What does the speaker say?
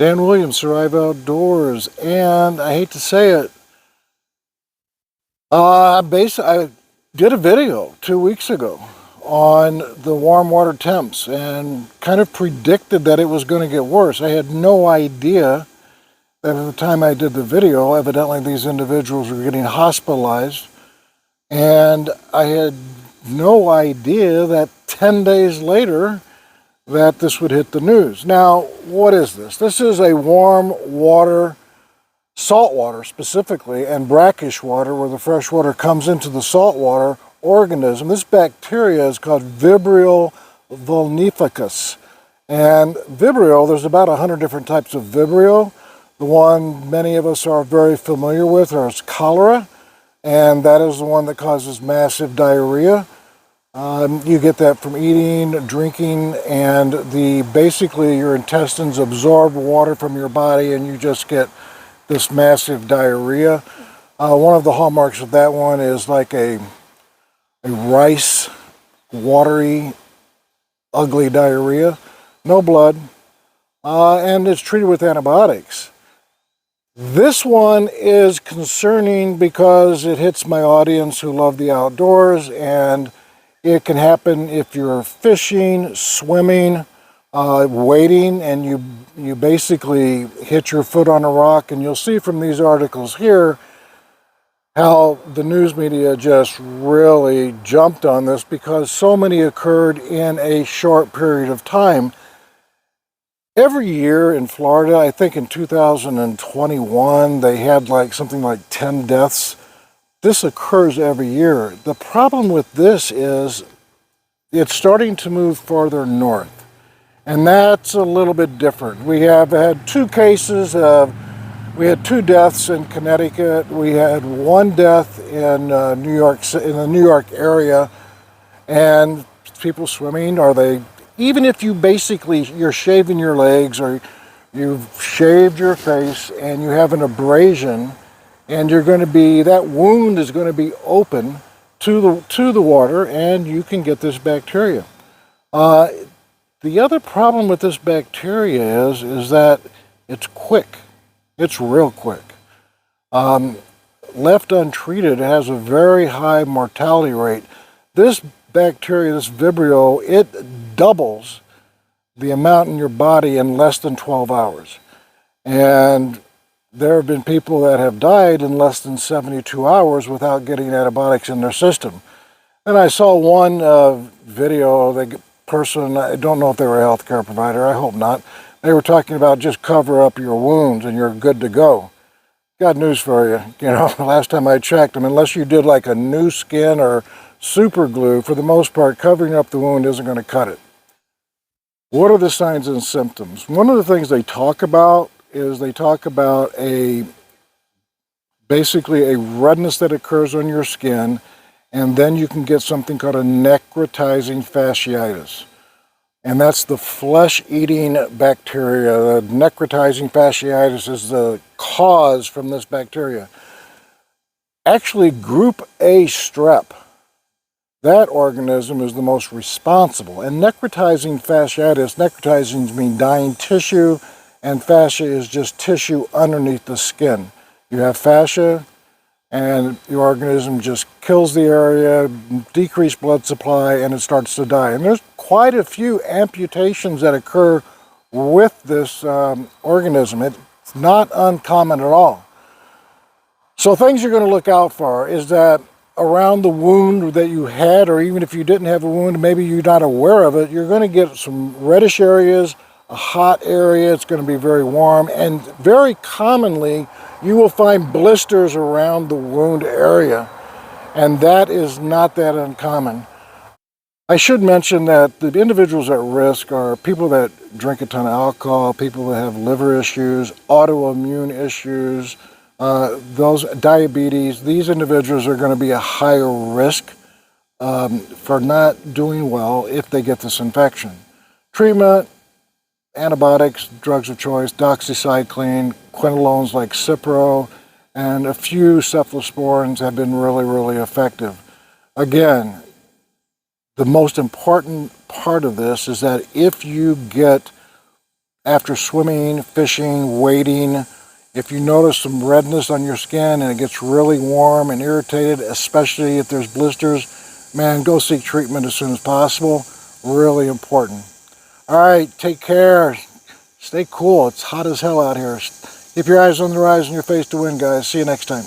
Dan Williams, Survive Outdoors, and I hate to say it, I did a video 2 weeks ago on the warm water temps and kind of predicted that it was going to get worse. I had no idea that at the time I did the video, evidently these individuals were getting hospitalized, and I had no idea that 10 days later that this would hit the news. Now, what is this? This is a warm water, salt water specifically, and brackish water, where the fresh water comes into the saltwater organism. This bacteria is called Vibrio vulnificus. And Vibrio, there's about 100 different types of Vibrio. The one many of us are very familiar with is cholera, and that is the one that causes massive diarrhea. You get that from eating, drinking, and basically your intestines absorb water from your body and you just get this massive diarrhea. One of the hallmarks of that one is like a rice, watery, ugly diarrhea. No blood, and it's treated with antibiotics. This one is concerning because it hits my audience who love the outdoors, and it can happen if you're fishing, swimming, wading, and you basically hit your foot on a rock. And you'll see from these articles here how the news media just really jumped on this because so many occurred in a short period of time. Every year in Florida, I think in 2021, they had something like 10 deaths. This occurs every year. The problem with this is it's starting to move farther north, and that's a little bit different. We have had 2 cases we had 2 deaths in Connecticut. We had 1 death in the New York area, and people swimming, even if you're shaving your legs or you've shaved your face and you have an abrasion, and that wound is going to be open to the water, and you can get this bacteria. The other problem with this bacteria is that it's quick. It's real quick. Left untreated, it has a very high mortality rate. This bacteria, this Vibrio, it doubles the amount in your body in less than 12 hours. And there have been people that have died in less than 72 hours without getting antibiotics in their system. And I saw one video, the person, I don't know if they were a healthcare provider, I hope not. They were talking about just cover up your wounds and you're good to go. Got news for you. Last time I checked them, unless you did like a new skin or super glue, for the most part, covering up the wound isn't going to cut it. What are the signs and symptoms? One of the things they talk about is basically a redness that occurs on your skin, and then you can get something called a necrotizing fasciitis. And that's the flesh-eating bacteria. The necrotizing fasciitis is the cause from this bacteria. Actually, group A strep, that organism is the most responsible. And necrotizing fasciitis, necrotizing means dying tissue, and fascia is just tissue underneath the skin. You have fascia, and your organism just kills the area, decreased blood supply, and it starts to die. And there's quite a few amputations that occur with this organism. It's not uncommon at all. So things you're going to look out for is that around the wound that you had, or even if you didn't have a wound, maybe you're not aware of it, you're going to get some reddish areas, a hot area, it's going to be very warm, and very commonly you will find blisters around the wound area, and that is not that uncommon. I should mention that the individuals at risk are people that drink a ton of alcohol, people that have liver issues, autoimmune issues, those diabetes. These individuals are going to be a higher risk for not doing well if they get this infection. Treatment: antibiotics, drugs of choice, doxycycline, quinolones like Cipro, and a few cephalosporins have been really, really effective. Again, the most important part of this is that if you get after swimming, fishing, wading. If you notice some redness on your skin and it gets really warm and irritated, especially if there's blisters, man, go seek treatment as soon as possible. Really important. All right, take care. Stay cool. It's hot as hell out here. Keep your eyes on the rise and your face to win, guys. See you next time.